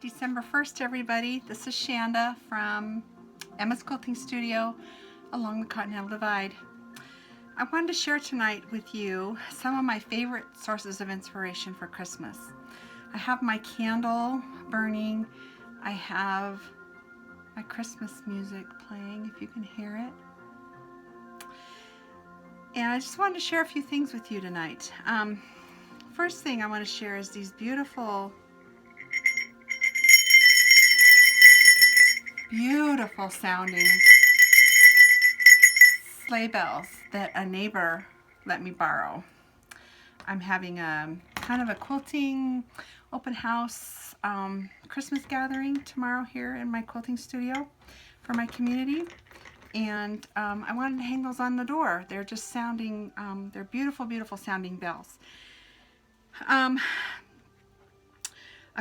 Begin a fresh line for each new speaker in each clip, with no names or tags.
December 1st, everybody. This is Shanda from Emma's Quilting Studio along the Continental Divide. I wanted to share tonight with you some of my favorite sources of inspiration for Christmas. I have my candle burning. I have my Christmas music playing, if you can hear it. And I just wanted to share a few things with you tonight. First thing I want to share is these beautiful sounding sleigh bells that a neighbor let me borrow. I'm having a kind of a quilting open house Christmas gathering tomorrow here in my quilting studio for my community, and I wanted to hang those on the door. They're just sounding, they're beautiful sounding bells. A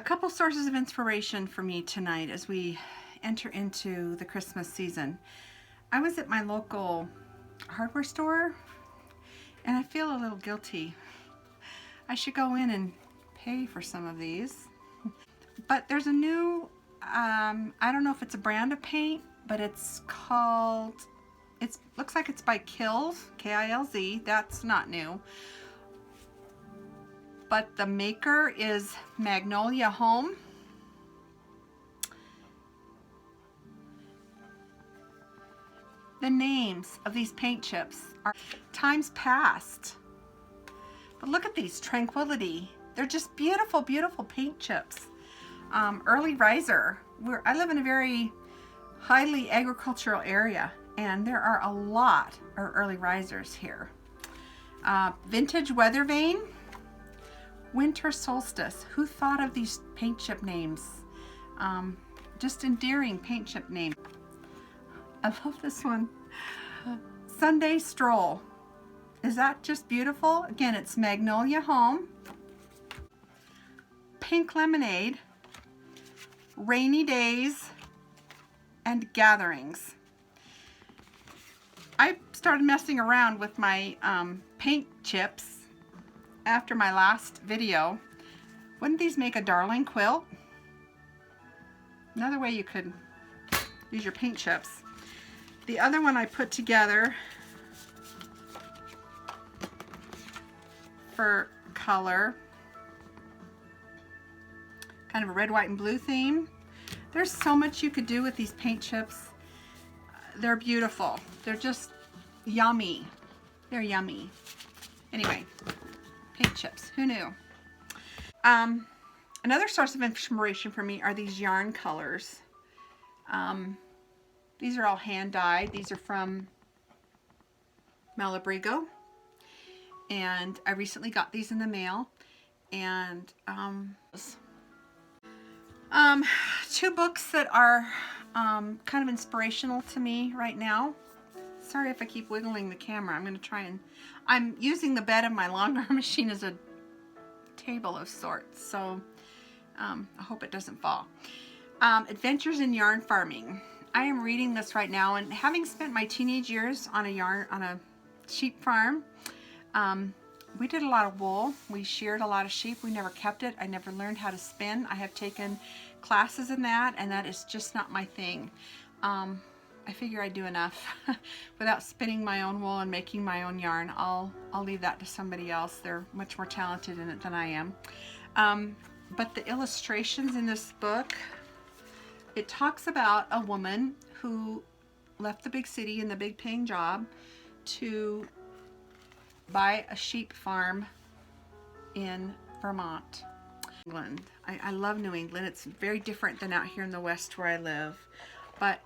couple sources of inspiration for me tonight as we enter into the Christmas season. I was at my local hardware store and I feel a little guilty. I should go in and pay for some of these. But there's a new, I don't know if it's a brand of paint, but it's called, looks like it's by Kilz, K-I-L-Z. That's not new. But the maker is Magnolia Home. The names of these paint chips are Times Past. But look at these, Tranquility. They're just beautiful paint chips. Early Riser. I live in a very highly agricultural area, and there are a lot of early risers here. Vintage Weather Vane. Winter Solstice. Who thought of these paint chip names? Just endearing paint chip names. I love this one. Sunday Stroll. Is that just beautiful? Again, it's Magnolia Home. Pink Lemonade. Rainy Days. And Gatherings. I started messing around with my paint chips after my last video. Wouldn't these make a darling quilt? Another way you could use your paint chips. The other one I put together for color, kind of a red, white, and blue theme. There's so much you could do with these paint chips. They're beautiful. They're just yummy. They're yummy. Anyway, paint chips. Who knew? Another source of inspiration for me are these yarn colors. These are all hand dyed. These are from Malabrigo, and I recently got these in the mail. And two books that are kind of inspirational to me right now. Sorry if I keep wiggling the camera. I'm going to try and, I'm using the bed of my long arm machine as a table of sorts, so I hope it doesn't fall. Adventures in Yarn Farming. I am reading this right now, and having spent my teenage years on a sheep farm, we did a lot of wool. We sheared a lot of sheep. We never kept it. I never learned how to spin. I have taken classes in that, and that is just not my thing. I figure I do enough without spinning my own wool and making my own yarn. I'll leave that to somebody else. They're much more talented in it than I am. But the illustrations in this book, it talks about a woman who left the big city and the big paying job to buy a sheep farm in Vermont, England. I love New England. It's very different than out here in the West where I live. But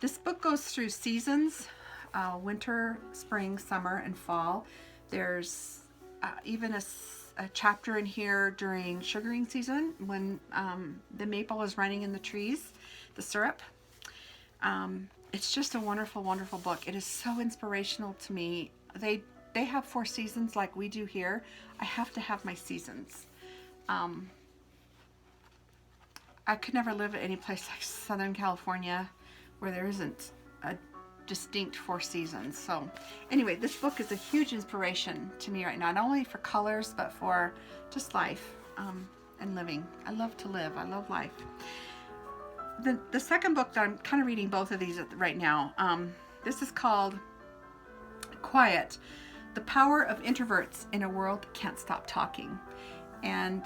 this book goes through seasons, winter, spring, summer, and fall. There's even a chapter in here during sugaring season when the maple is running in the trees, the syrup. It's just a wonderful book. It is so inspirational to me. They have 4 seasons like we do here. I have to have my seasons. I could never live at any place like Southern California where there isn't a distinct 4 seasons. So anyway, this book is a huge inspiration to me right now, not only for colors, but for just life. and living. I love to live. I love life. The second book that I'm kind of reading both of these right now, this is called Quiet, The Power of Introverts in a World That Can't Stop Talking. And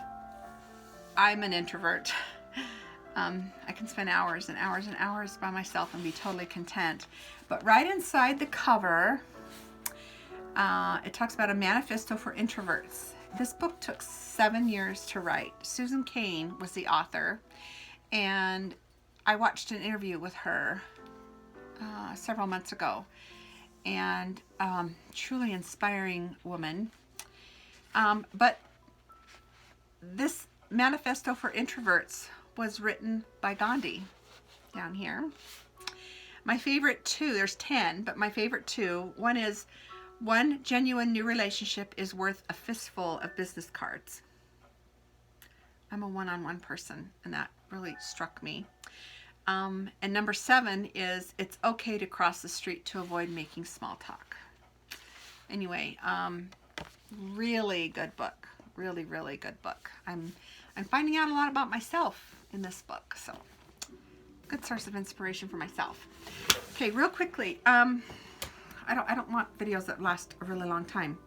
I'm an introvert. I can spend hours and hours and hours by myself and be totally content. But right inside the cover, it talks about a manifesto for introverts. This book took 7 years to write. Susan Cain was the author, and I watched an interview with her several months ago, and truly inspiring woman. But this manifesto for introverts was written by Gandhi down here. My favorite two, there's 10, but my favorite two, one is, one genuine new relationship is worth a fistful of business cards. I'm a one-on-one person, and that really struck me. And number 7 is, it's okay to cross the street to avoid making small talk. Anyway, really good book. Really, really good book. I'm finding out a lot about myself in this book, so good source of inspiration for myself. Okay, real quickly, I don't want videos that last a really long time.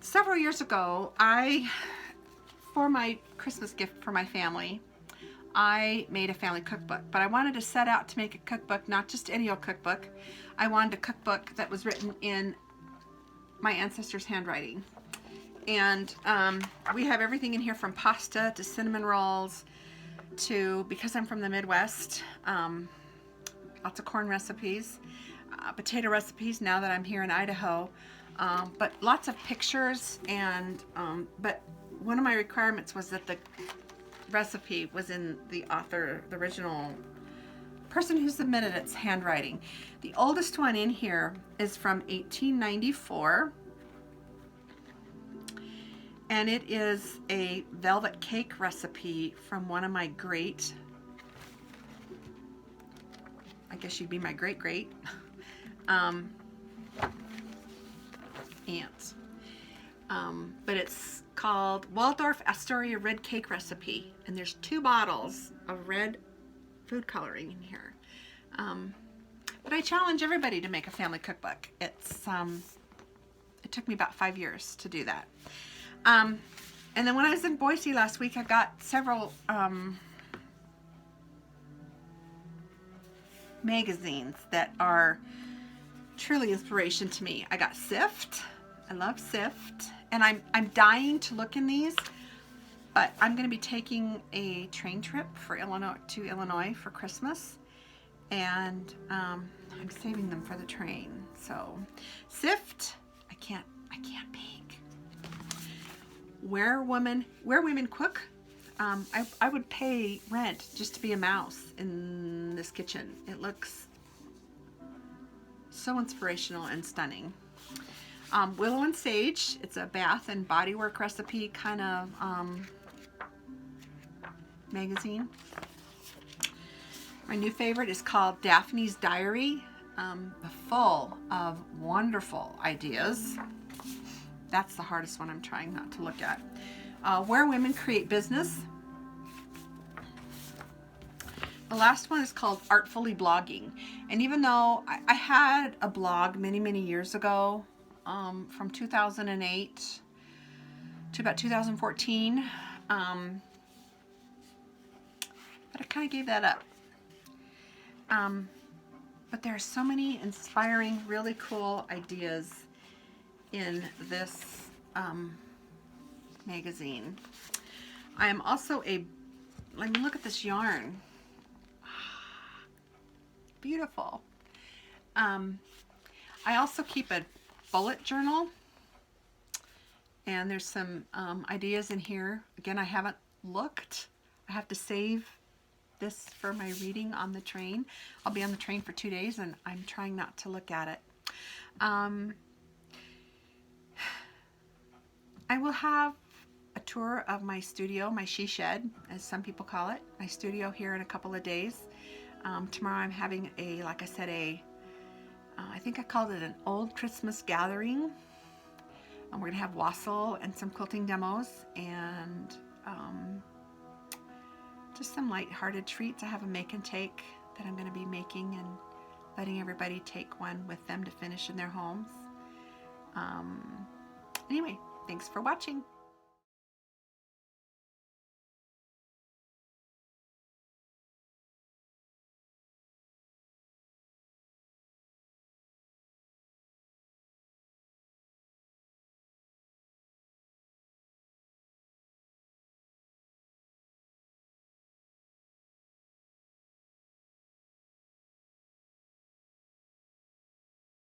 Several years ago, for my Christmas gift for my family, I made a family cookbook, but I wanted to set out to make a cookbook, not just any old cookbook. I wanted a cookbook that was written in my ancestors' handwriting. And we have everything in here from pasta to cinnamon rolls to, because I'm from the Midwest, lots of corn recipes, potato recipes now that I'm here in Idaho, but lots of pictures. And but one of my requirements was that the recipe was in the author, the original person who submitted its handwriting. The oldest one in here is from 1894, and it is a velvet cake recipe from one of my great, I guess she'd be my great-great aunts. But it's called Waldorf Astoria Red Cake Recipe, and there's 2 bottles of red food coloring in here. But I challenge everybody to make a family cookbook. It's it took me about 5 years to do that. And then when I was in Boise last week, I got several magazines that are truly inspiration to me. I got Sift. I love Sift, and I'm dying to look in these, but I'm going to be taking a train trip for Illinois for Christmas, and I'm saving them for the train. So Sift, I can't bake. Where Women Cook. I would pay rent just to be a mouse in this kitchen. It looks so inspirational and stunning. Willow and Sage, it's a bath and body work recipe kind of magazine. My new favorite is called Daphne's Diary, full of wonderful ideas. That's the hardest one I'm trying not to look at. Where Women Create Business. The last one is called Artfully Blogging. And even though I had a blog many years ago, from 2008 to about 2014, but I kind of gave that up. But there are so many inspiring, really cool ideas in this magazine. I am also let me look at this yarn. Beautiful. I also keep a bullet journal, and there's some ideas in here. Again, I haven't looked. I have to save this for my reading on the train. I'll be on the train for 2 days, and I'm trying not to look at it. I will have a tour of my studio, my she shed, as some people call it, my studio here in a couple of days. Tomorrow I'm having like I said, I think I called it an old Christmas gathering. we're going to have wassail and some quilting demos, and just some light-hearted treats. I have a make and take that I'm going to be making and letting everybody take one with them to finish in their homes. Anyway, thanks for watching.